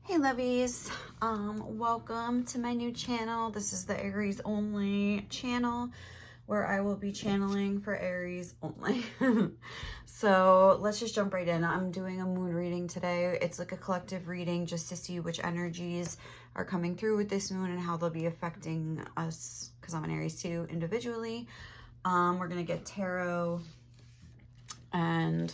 Hey lovies, welcome to my new channel. This is the Aries only channel where I will be channeling for Aries only. So let's just jump right in. I'm doing a moon reading today. It's like a collective reading just to see which energies are coming through with this moon and how they'll be affecting us, because I'm an Aries too, individually. We're gonna get tarot and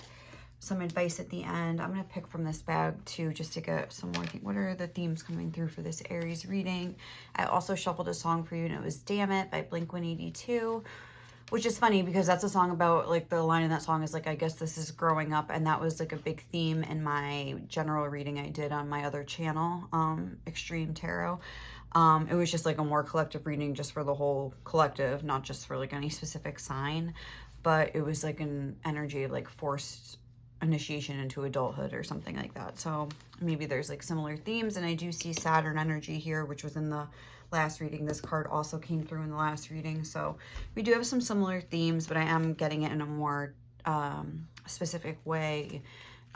some advice at the end. I'm going to pick from this bag too, just to get some more. What are the themes coming through for this Aries reading? I also shuffled a song for you, and it was Damn It by Blink-182, which is funny because that's a song about, like, the line in that song is like, I guess this is growing up. And that was like a big theme in my general reading I did on my other channel, Extreme Tarot. It was just like a more collective reading just for the whole collective, not just for like any specific sign, but it was like an energy of like forced initiation into adulthood or something like that. So maybe there's like similar themes. And I do see Saturn energy here, which was in the last reading. This card also came through in the last reading. So we do have some similar themes, but I am getting it in a more specific way,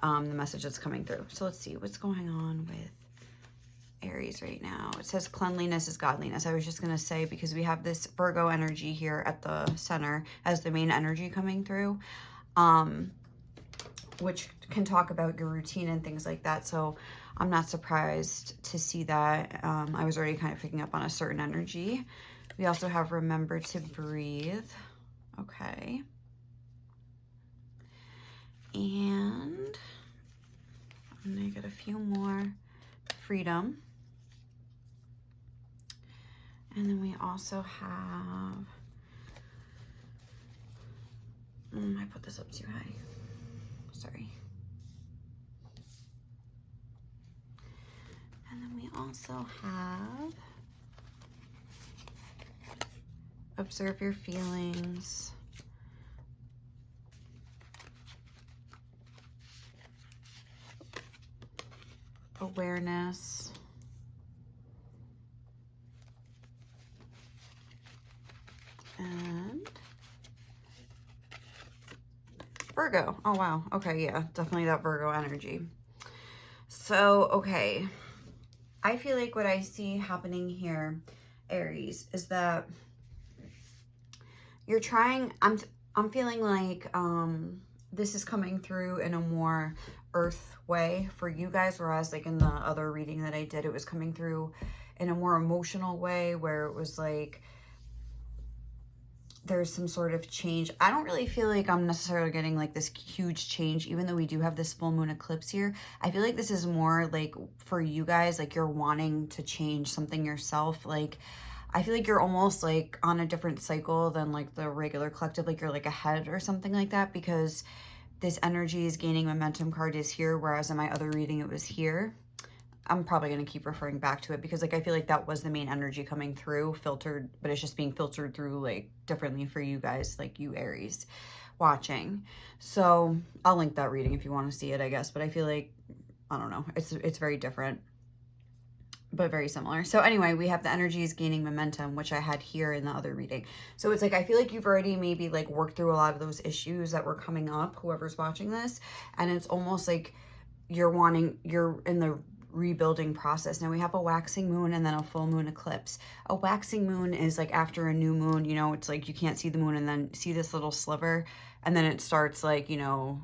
the message that's coming through. So let's see what's going on with Aries right now. It says cleanliness is godliness. I was just going to say, because we have this Virgo energy here at the center as the main energy coming through, which can talk about your routine and things like that. So I'm not surprised to see that. I was already kind of picking up on a certain energy. We also have remember to breathe. Okay. And I'm going to get a few more. Freedom. And then we also have, I put this up too high. Sorry. And then we also have observe your feelings. Awareness. And Virgo. Oh, wow. Okay, yeah, definitely that Virgo energy. So, okay. I feel like what I see happening here, Aries, is that you're trying, I'm feeling like this is coming through in a more earth way for you guys, whereas like in the other reading that I did, it was coming through in a more emotional way where it was like there's some sort of change. I don't really feel like I'm necessarily getting like this huge change, even though we do have this full moon eclipse here. I feel like this is more like for you guys, like you're wanting to change something yourself. Like, I feel like you're almost like on a different cycle than like the regular collective, like you're like ahead or something like that, because this energy is gaining momentum card is here, whereas in my other reading it was here. I'm probably going to keep referring back to it because like I feel like that was the main energy coming through, filtered, but it's just being filtered through like differently for you guys, like you Aries watching. So I'll link that reading if you want to see it, I guess, but I feel like, I don't know, it's very different but very similar. So anyway, we have the energies gaining momentum, which I had here in the other reading. So it's like, I feel like you've already maybe like worked through a lot of those issues that were coming up, whoever's watching this, and it's almost like you're in the rebuilding process. Now we have a waxing moon and then a full moon eclipse. A waxing moon is like after a new moon, you know, it's like you can't see the moon and then see this little sliver, and then it starts like, you know,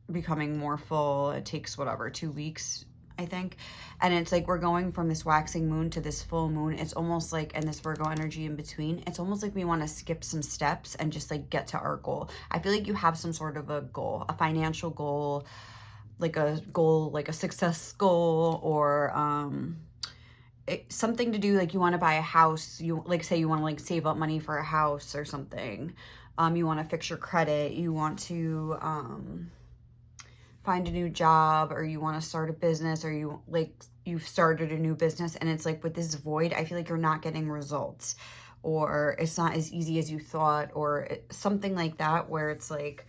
becoming more full. It takes whatever, 2 weeks, I think. And it's like we're going from this waxing moon to this full moon. It's almost like, and this Virgo energy in between, it's almost like we want to skip some steps and just like get to our goal. I feel like you have some sort of a goal, a financial goal, like a goal, like a success goal, or something to do, like you want to buy a house, you like say you want to like save up money for a house or something, you want to fix your credit, you want to find a new job, or you want to start a business, or you've started a new business, and it's like with this void, I feel like you're not getting results, or it's not as easy as you thought, or something like that, where it's like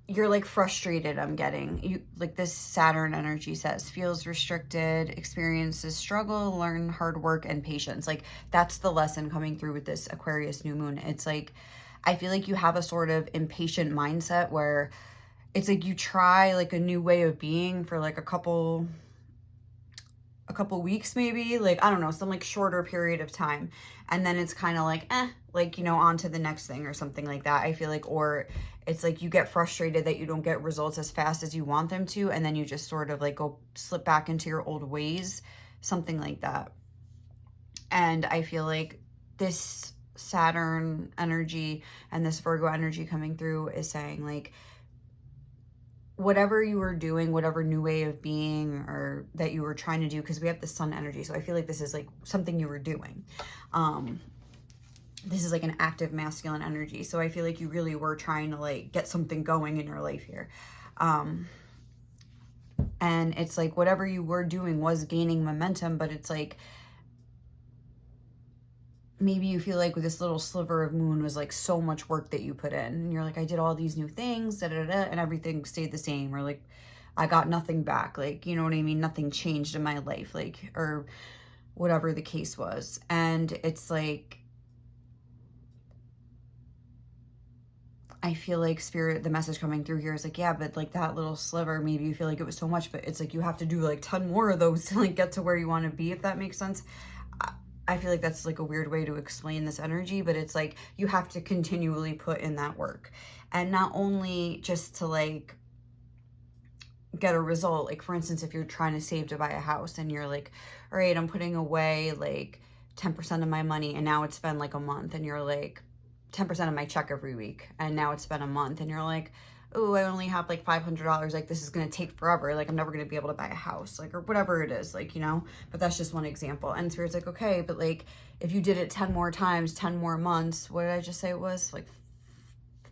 you're like frustrated. I'm getting you, like this Saturn energy says, feels restricted, experiences struggle, learn hard work and patience. Like that's the lesson coming through with this Aquarius new moon. It's like I feel like you have a sort of impatient mindset where it's like you try like a new way of being for like a couple weeks maybe, like I don't know, some like shorter period of time, and then it's kind of like like, you know, on to the next thing or something like that, I feel like. Or it's like you get frustrated that you don't get results as fast as you want them to, and then you just sort of like go slip back into your old ways, something like that. And I feel like this Saturn energy and this Virgo energy coming through is saying like, whatever you were doing, whatever new way of being or that you were trying to do, because we have the sun energy. So I feel like this is like something you were doing. This is like an active masculine energy. So I feel like you really were trying to like get something going in your life here. And it's like whatever you were doing was gaining momentum, but it's like, maybe you feel like with this little sliver of moon was like so much work that you put in, and you're like, I did all these new things, and everything stayed the same, or like I got nothing back, like, you know what I mean, nothing changed in my life, like, or whatever the case was. And it's like, I feel like spirit, the message coming through here is like, yeah, but like that little sliver, maybe you feel like it was so much, but it's like you have to do like 10 more of those to like get to where you want to be, if that makes sense. I feel like that's like a weird way to explain this energy, but it's like you have to continually put in that work. And not only just to like get a result, like for instance, if you're trying to save to buy a house and you're like, all right, I'm putting away like 10% of my money, and now it's been like a month, and you're like 10% of my check every week, and now it's been a month, and you're like, oh, I only have like $500, like this is going to take forever, like I'm never going to be able to buy a house, like, or whatever it is, like, you know. But that's just one example. And Spirit's like, okay, but like if you did it 10 more times, 10 more months, what did I just say it was? Like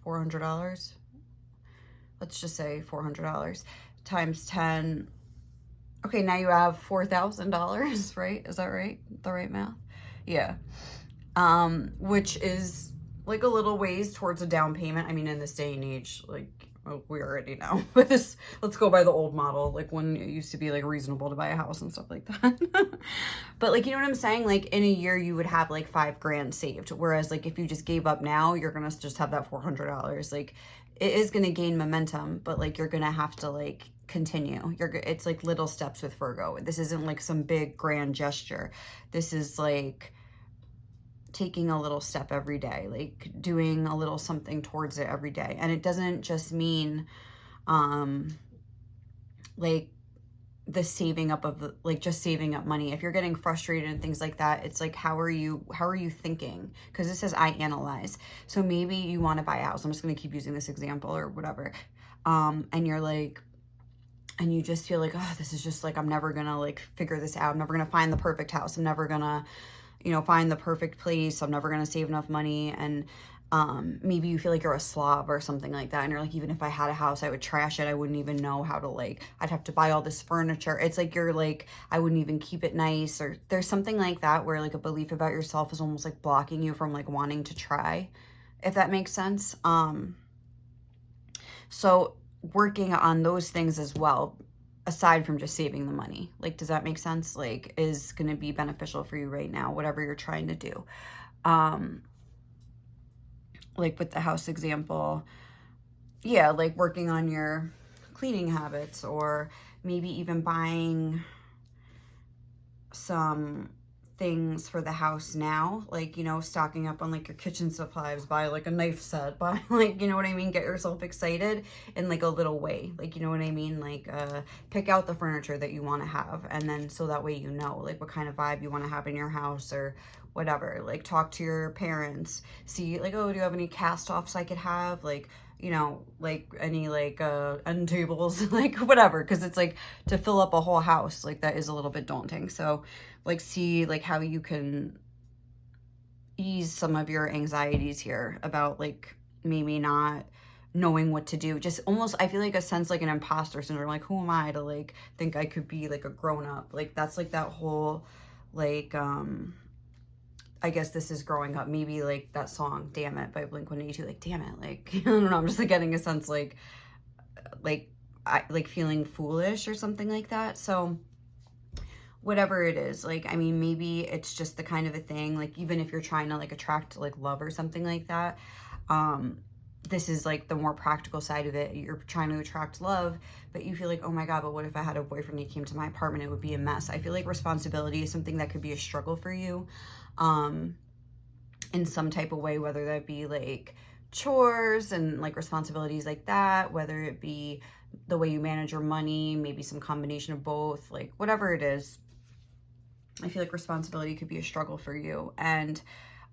$400? Let's just say $400 times 10. Okay, now you have $4,000, right? Is that right? The right math? Yeah. Which is like a little ways towards a down payment. I mean, in this day and age, like, well, we already know, but this, let's go by the old model, like when it used to be like reasonable to buy a house and stuff like that. But like, you know what I'm saying? Like in a year you would have like 5 grand saved. Whereas like if you just gave up now, you're going to just have that $400. Like it is going to gain momentum, but like you're going to have to like continue. It's like little steps with Virgo. This isn't like some big grand gesture. This is like taking a little step every day, like doing a little something towards it every day. And it doesn't just mean like the saving up of the, like just saving up money. If you're getting frustrated and things like that, it's like, how are you thinking? Because it says I analyze. So maybe you want to buy a house. I'm just going to keep using this example or whatever. And you're like, and you just feel like, oh, this is just like, I'm never going to like figure this out. I'm never going to find the perfect house. I'm never going to, you know, find the perfect place. I'm never going to save enough money. And maybe you feel like you're a slob or something like that. And you're like, even if I had a house, I would trash it. I wouldn't even know how to like, I'd have to buy all this furniture. It's like, you're like, I wouldn't even keep it nice. Or there's something like that where like a belief about yourself is almost like blocking you from like wanting to try, if that makes sense. So working on those things as well, aside from just saving the money, like, does that make sense? Like, is going to be beneficial for you right now, whatever you're trying to do. Like with the house example, yeah, like working on your cleaning habits, or maybe even buying some things for the house now, like, you know, stocking up on like your kitchen supplies, buy like a knife set, buy like, you know what I mean, get yourself excited in like a little way, like, you know what I mean, like pick out the furniture that you want to have, and then so that way you know like what kind of vibe you want to have in your house or whatever. Like talk to your parents, see like, oh, do you have any cast offs I could have, like, you know, like any like end tables, like whatever, because it's like to fill up a whole house, like that is a little bit daunting. So like see like how you can ease some of your anxieties here about like maybe not knowing what to do. Just almost, I feel like a sense like an imposter syndrome, like who am I to like think I could be like a grown up, like that's like that whole like I guess this is growing up, maybe like that song Damn It by Blink-182, like damn it, like I don't know, I'm just like getting a sense like I like feeling foolish or something like that. So whatever it is, like, I mean, maybe it's just the kind of a thing, like even if you're trying to like attract like love or something like that, this is like the more practical side of it. You're trying to attract love, but you feel like, oh my God, but what if I had a boyfriend that came to my apartment? It would be a mess. I feel like responsibility is something that could be a struggle for you in some type of way, whether that be like chores and like responsibilities like that, whether it be the way you manage your money, maybe some combination of both, like whatever it is. I feel like responsibility could be a struggle for you, and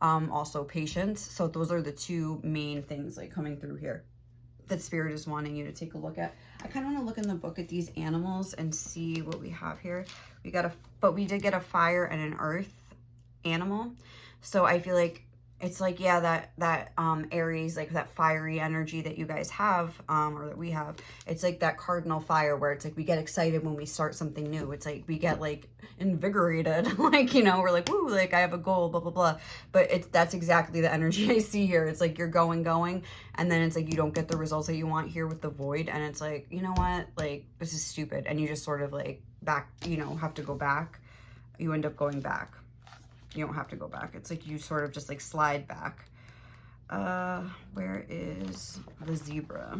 also patience. So those are the two main things like coming through here that Spirit is wanting you to take a look at. I kind of want to look in the book at these animals and see what we have here. But we did get a fire and an earth animal. So I feel like it's like, yeah, that Aries, like that fiery energy that you guys have, or that we have, it's like that cardinal fire where it's like we get excited when we start something new. It's like we get like invigorated, like, you know, we're like, woo, like I have a goal, blah, blah, blah. But that's exactly the energy I see here. It's like you're going, and then it's like you don't get the results that you want here with the void. And it's like, you know what, like this is stupid. And you just sort of like back, you know, have to go back. You end up going back. You don't have to go back. It's like you sort of just like slide back. Where is the zebra?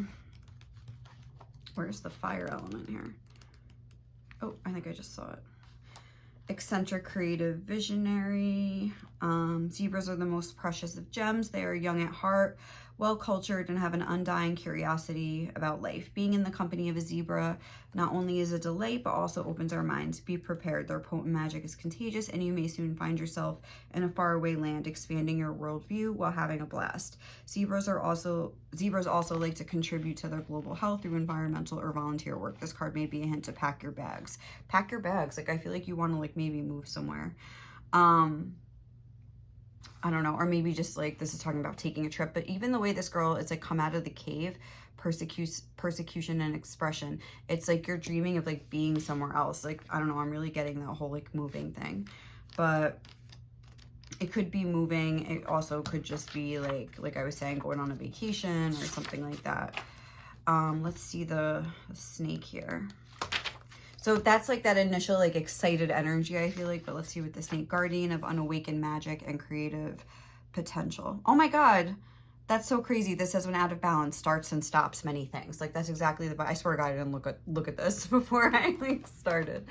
Where's the fire element here? Oh, I think I just saw it. Eccentric, creative, visionary. Zebras are the most precious of gems. They are young at heart, well-cultured, and have an undying curiosity about life. Being in the company of a zebra not only is a delight, but also opens our minds. Be prepared. Their potent magic is contagious, and you may soon find yourself in a faraway land, expanding your worldview while having a blast. Zebras also like to contribute to their global health through environmental or volunteer work. This card may be a hint to pack your bags. Pack your bags. Like, I feel like you want to like maybe move somewhere. I don't know, or maybe just like this is talking about taking a trip, but even the way this girl is like come out of the cave, persecution and expression, it's like you're dreaming of like being somewhere else. Like, I don't know, I'm really getting that whole like moving thing, but it could be moving. It also could just be like I was saying, going on a vacation or something like that. Let's see the snake here. So that's like that initial like excited energy, I feel like, but let's see what the snake, guardian of unawakened magic and creative potential. Oh my God, that's so crazy. This says when out of balance, starts and stops many things. Like that's exactly I swear to God, I didn't look at this before I like started.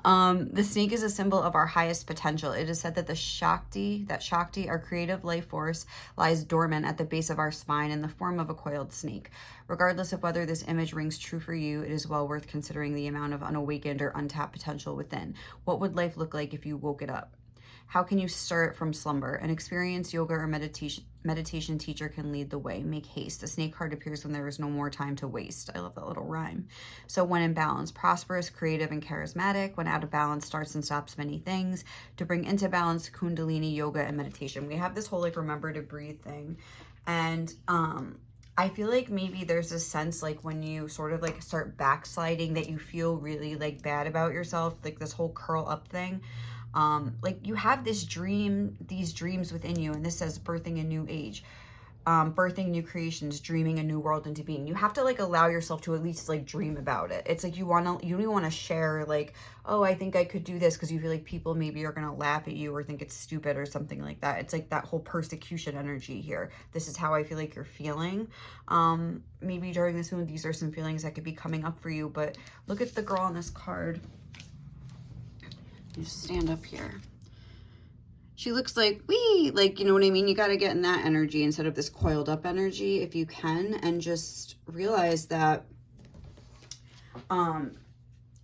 The snake is a symbol of our highest potential. It is said that Shakti, our creative life force, lies dormant at the base of our spine in the form of a coiled snake. Regardless of whether this image rings true for you, it is well worth considering the amount of unawakened or untapped potential within. What would life look like if you woke it up? How can you stir it from slumber? An experienced yoga or meditation teacher can lead the way. Make haste. The snake card appears when there is no more time to waste. I love that little rhyme. So when in balance, prosperous, creative, and charismatic. When out of balance, starts and stops many things. To bring into balance, Kundalini, yoga, and meditation. We have this whole like remember to breathe thing. And I feel like maybe there's a sense like when you sort of like start backsliding that you feel really like bad about yourself, like this whole curl up thing. Like you have these dreams within you, and this says birthing a new age, birthing new creations, dreaming a new world into being. You have to like allow yourself to at least like dream about it. It's like you don't even want to share like, oh, I think I could do this, because you feel like people maybe are gonna laugh at you or think it's stupid or something like that. It's like that whole persecution energy here. This is how I feel like you're feeling. Maybe during this moon, these are some feelings that could be coming up for you. But look at the girl on this card. You just stand up here. She looks like, like, you know what I mean? You got to get in that energy instead of this coiled up energy if you can, and just realize that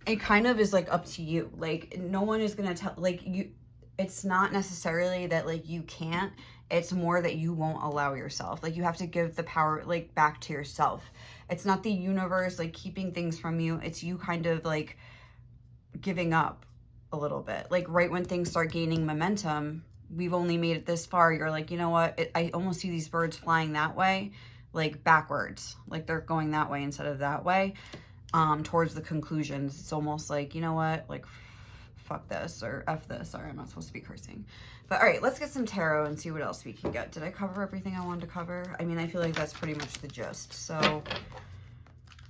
it kind of is like up to you. Like no one is going to tell, like you, it's not necessarily that like you can't, it's more that you won't allow yourself. Like you have to give the power like back to yourself. It's not the universe like keeping things from you. It's you kind of like giving up a little bit. Like right when things start gaining momentum, we've only made it this far, you're like, you know what, I almost see these birds flying that way, like backwards, like they're going that way instead of that way, towards the conclusions. It's almost like, you know what, like fuck this or F this. Sorry, I'm not supposed to be cursing. But all right, let's get some tarot and see what else we can get. Did I cover everything I wanted to cover? I mean, I feel like that's pretty much the gist. So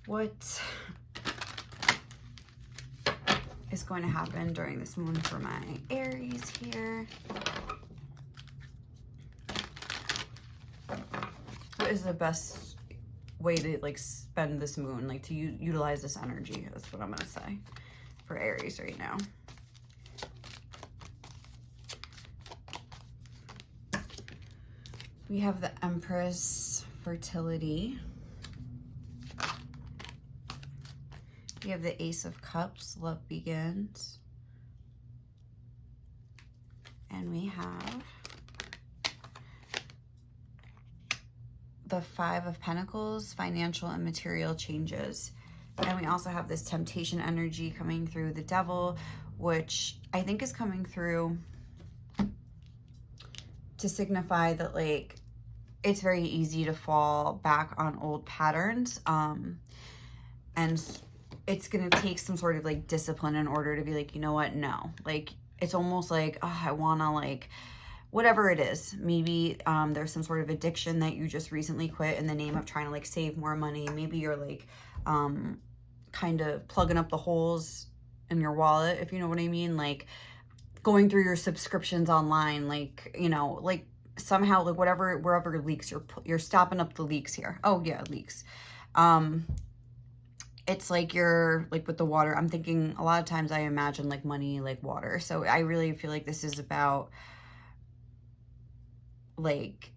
what is going to happen during this moon for my Aries here? what is the best way to like spend this moon, like to utilize this energy? That's what I'm gonna say for Aries right now. We have the Empress, fertility. We have the Ace of Cups, love begins. And we have the Five of Pentacles, financial and material changes. And we also have this temptation energy coming through the Devil, which I think is coming through to signify that like it's very easy to fall back on old patterns, and it's gonna take some sort of like discipline in order to be like, you know what, no, like it's almost like, oh, I wanna like whatever it is, maybe there's some sort of addiction that you just recently quit in the name of trying to like save more money. Maybe you're like kind of plugging up the holes in your wallet, if you know what I mean, like going through your subscriptions online, like, you know, like somehow like whatever, wherever leaks, you're stopping up the leaks here. Oh yeah, leaks. It's like you're like with the water, I'm thinking a lot of times I imagine like money like water. So I really feel like this is about like,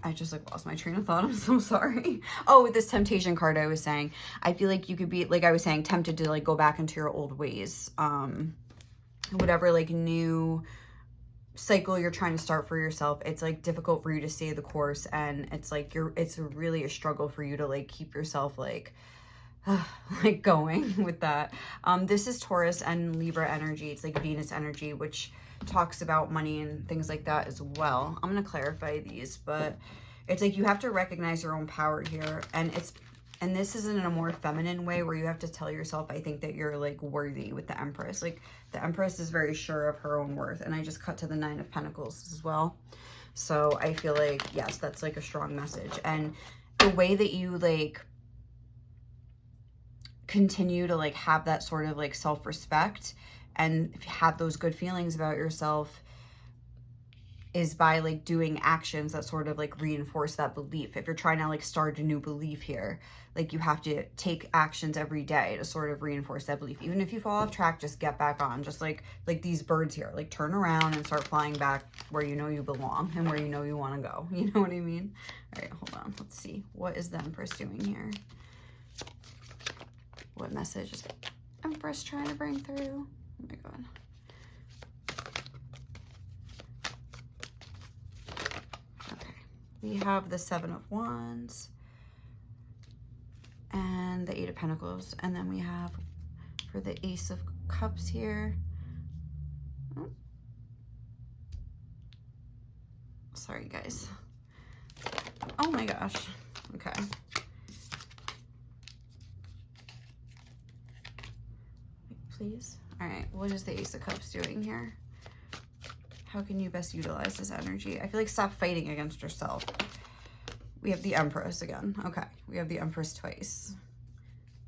I just like lost my train of thought. I'm so sorry. Oh, with this temptation card, I was saying, I feel like you could be, like I was saying, tempted to like go back into your old ways. Whatever like new cycle you're trying to start for yourself, it's like difficult for you to stay the course. And it's like it's really a struggle for you to like keep yourself like, like going with that. This is Taurus and Libra energy. It's like Venus energy, which talks about money and things like that as well. I'm going to clarify these, but it's like you have to recognize your own power here. And this is in a more feminine way where you have to tell yourself, I think, that you're like worthy with the Empress. Like the Empress is very sure of her own worth. And I just cut to the Nine of Pentacles as well. So I feel like, yes, that's like a strong message. And the way that you like continue to like have that sort of like self-respect and if you have those good feelings about yourself is by like doing actions that sort of like reinforce that belief. If you're trying to like start a new belief here, like you have to take actions every day to sort of reinforce that belief. Even if you fall off track, just get back on. Just like these birds here, like turn around and start flying back where you know you belong and where you know you want to go. You know what I mean? All right, hold on. Let's see. What is the Empress doing here? What message is the Empress trying to bring through? Oh my God. Okay. We have the Seven of Wands and the Eight of Pentacles. And then we have for the Ace of Cups here. Oh. Sorry, guys. Oh my gosh. Okay. Please. All right, what is the Ace of Cups doing here? How can you best utilize this energy? I feel like stop fighting against yourself. We have the Empress again. Okay, we have the Empress twice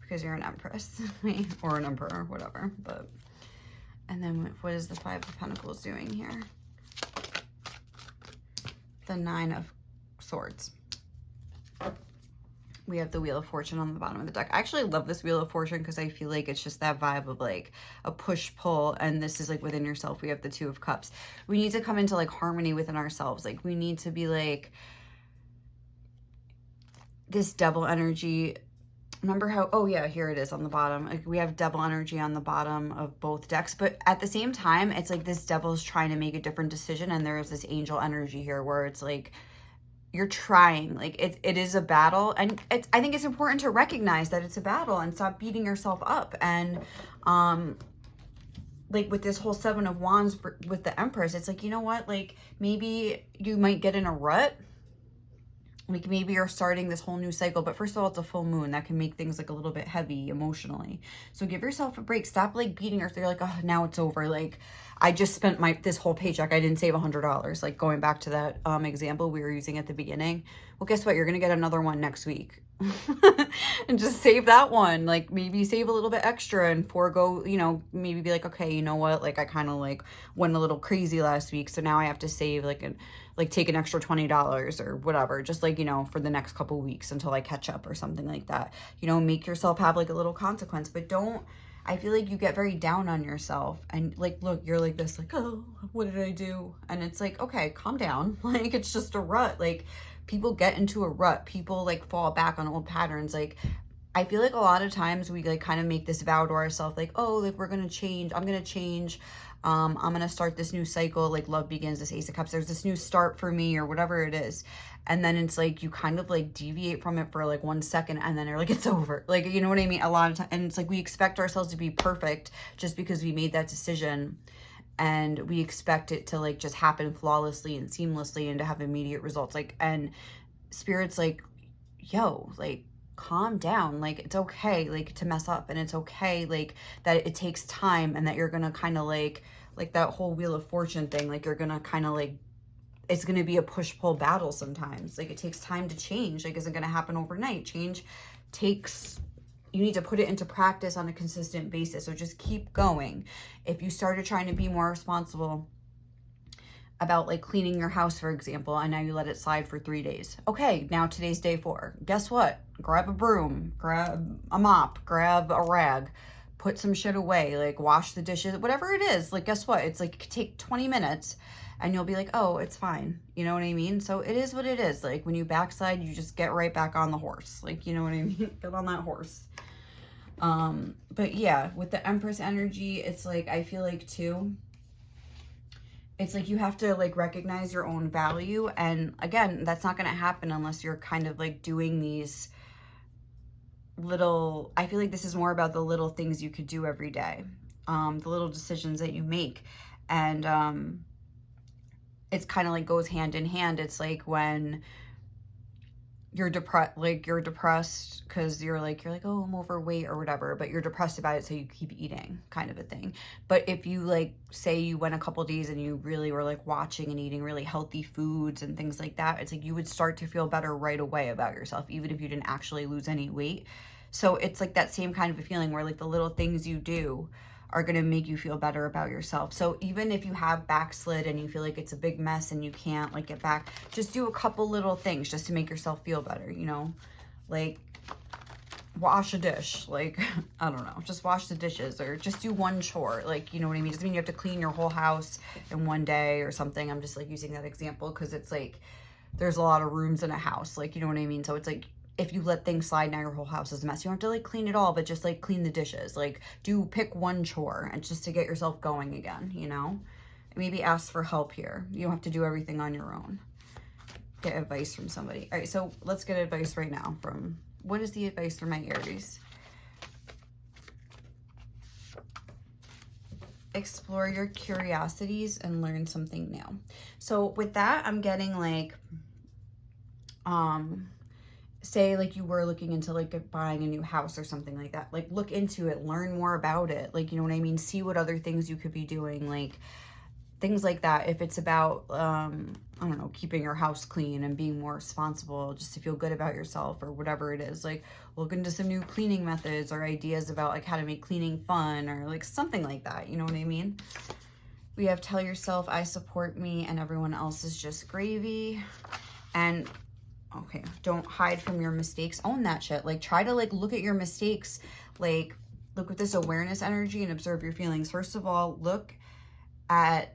because you're an Empress or an Emperor, whatever. But and then what is the Five of Pentacles doing here? The Nine of Swords. We have the Wheel of Fortune on the bottom of the deck. I actually love this Wheel of Fortune because I feel like it's just that vibe of like a push-pull, and this is like within yourself. We have the Two of Cups. We need to come into like harmony within ourselves. Like we need to be like this Devil energy. Remember how, oh yeah, here it is on the bottom. Like we have Devil energy on the bottom of both decks, but at the same time, it's like this Devil is trying to make a different decision, and there's this Angel energy here where it's like, you're trying, like it is a battle, and I think it's important to recognize that it's a battle and stop beating yourself up. And like with this whole Seven of Wands with the Empress, it's like, you know what, like maybe you might get in a rut, like maybe you're starting this whole new cycle, but first of all, it's a full moon that can make things like a little bit heavy emotionally. So give yourself a break. Stop like beating yourself. You're like, oh, now it's over. Like I just spent this whole paycheck. I didn't save $100. Like going back to that example we were using at the beginning. Well, guess what? You're going to get another one next week. And just save that one. Like maybe save a little bit extra and forego, you know, maybe be like, okay, you know what? Like I kind of like went a little crazy last week. So now I have to save like take an extra $20 or whatever, just like, you know, for the next couple weeks until I catch up or something like that. You know, make yourself have like a little consequence, but don't, I feel like you get very down on yourself and like, look, you're like this, like, oh, what did I do? And it's like, okay, calm down. Like, it's just a rut. Like people get into a rut. People like fall back on old patterns. Like, I feel like a lot of times we like kind of make this vow to ourselves, like, oh, like we're going to change. I'm going to change. I'm going to start this new cycle. Like love begins, this Ace of Cups. There's this new start for me or whatever it is. And then it's like, you kind of like deviate from it for like 1 second and then you're like, it's over. Like, you know what I mean? A lot of time. And it's like, we expect ourselves to be perfect just because we made that decision. And we expect it to like just happen flawlessly and seamlessly and to have immediate results. Like, and Spirit's like, yo, like, calm down. Like, it's okay, like, to mess up, and it's okay, like, that it takes time, and that you're gonna kind of like that whole Wheel of Fortune thing, like, you're gonna kind of like, it's gonna be a push-pull battle sometimes. Like, it takes time to change. Like, isn't gonna happen overnight. Change takes, you need to put it into practice on a consistent basis. So just keep going. If you started trying to be more responsible about like cleaning your house, for example, and now you let it slide for 3 days. Okay, now today's day 4. Guess what? Grab a broom, grab a mop, grab a rag, put some shit away, like wash the dishes, whatever it is. Like, guess what? It's like, take 20 minutes and you'll be like, oh, it's fine. You know what I mean? So it is what it is. Like when you backslide, you just get right back on the horse. Like, you know what I mean? Get on that horse. But yeah, with the Empress energy, it's like, I feel like too, it's like you have to like recognize your own value. And again, that's not going to happen unless you're kind of like doing these little, I feel like this is more about the little things you could do every day, the little decisions that you make. And it's kind of like goes hand in hand. It's like when you're depressed because you're like, oh, I'm overweight or whatever, but you're depressed about it, so you keep eating, kind of a thing. But if you like, say you went a couple days and you really were like watching and eating really healthy foods and things like that, it's like you would start to feel better right away about yourself, even if you didn't actually lose any weight. So it's like that same kind of a feeling where like the little things you do are going to make you feel better about yourself. So even if you have backslid and you feel like it's a big mess and you can't like get back, just do a couple little things just to make yourself feel better, you know, like wash a dish, like, I don't know, just wash the dishes, or just do one chore, like, you know what I mean? Doesn't mean you have to clean your whole house in one day or something. I'm just like using that example because it's like, there's a lot of rooms in a house, like, you know what I mean? So it's like, if you let things slide, now your whole house is a mess. You don't have to like clean it all, but just like clean the dishes. Like pick one chore and just to get yourself going again, you know? Maybe ask for help here. You don't have to do everything on your own. Get advice from somebody. All right, so let's get advice right now from, what is the advice for my Aries? Explore your curiosities and learn something new. So with that, I'm getting like, say like you were looking into like buying a new house or something like that, like look into it, learn more about it, like, you know what I mean, see what other things you could be doing, like things like that. If it's about I don't know, keeping your house clean and being more responsible just to feel good about yourself or whatever it is, like look into some new cleaning methods or ideas about like how to make cleaning fun or like something like that, you know what I mean? We have tell yourself I support me and everyone else is just gravy. And okay, don't hide from your mistakes. Own that shit. Like, try to, like, look at your mistakes. Like, look with this awareness energy and observe your feelings. First of all, look at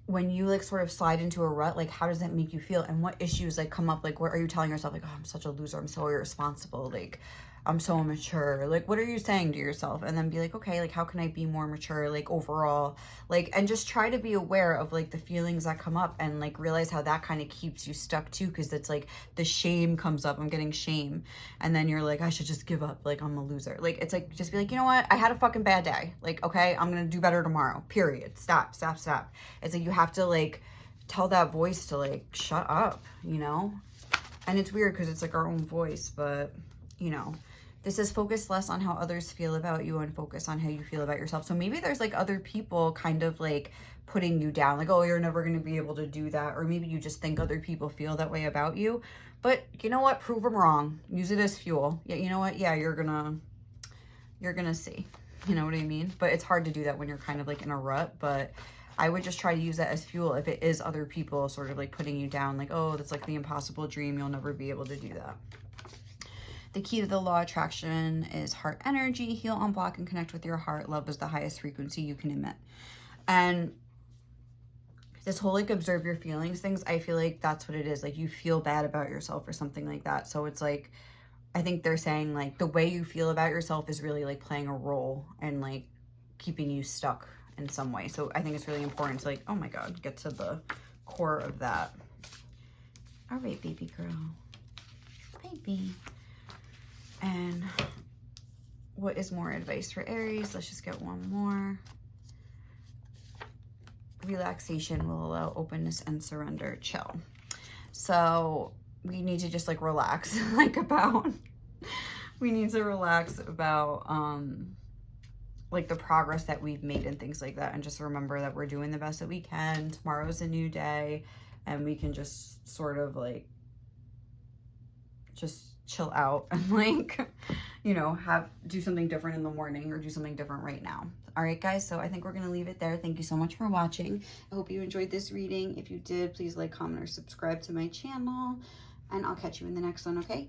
when you, like, sort of slide into a rut, like, how does that make you feel? And what issues, like, come up? Like, what are you telling yourself? Like, oh, I'm such a loser. I'm so irresponsible. Like, I'm so immature. Like, what are you saying to yourself? And then be like, okay, like, how can I be more mature, like, overall? Like, and just try to be aware of, like, the feelings that come up and, like, realize how that kind of keeps you stuck, too, because it's, like, the shame comes up. I'm getting shame. And then you're like, I should just give up. Like, I'm a loser. Like, it's, like, just be like, you know what? I had a fucking bad day. Like, okay, I'm going to do better tomorrow. Period. Stop, stop, stop. It's, like, you have to, like, tell that voice to, like, shut up, you know? And it's weird because it's, like, our own voice, but, you know, This is focus less on how others feel about you and focus on how you feel about yourself. So maybe there's like other people kind of like putting you down, like, oh, you're never going to be able to do that. Or maybe you just think other people feel that way about you. But you know what? Prove them wrong. Use it as fuel. Yeah, you know what? Yeah, you're gonna see. You know what I mean? But it's hard to do that when you're kind of like in a rut. But I would just try to use that as fuel if it is other people sort of like putting you down, like, oh, that's like the impossible dream. You'll never be able to do that. The key to the law of attraction is heart energy. Heal, unblock, and connect with your heart. Love is the highest frequency you can emit. And this whole like observe your feelings things, I feel like that's what it is. Like you feel bad about yourself or something like that. So it's like, I think they're saying like the way you feel about yourself is really like playing a role and like keeping you stuck in some way. So I think it's really important to like, oh my God, get to the core of that. All right, baby girl. Baby. And what is more advice for Aries? Let's just get one more. Relaxation will allow openness and surrender. Chill. So we need to just like relax, we need to relax about like the progress that we've made and things like that, and just remember that we're doing the best that we can. Tomorrow's a new day, and we can just sort of like just chill out and like, you know, do something different in the morning or do something different right now. All right, guys, so I think we're going to leave it there. Thank you so much for watching. I hope you enjoyed this reading. If you did, please like, comment, or subscribe to my channel, and I'll catch you in the next one, okay?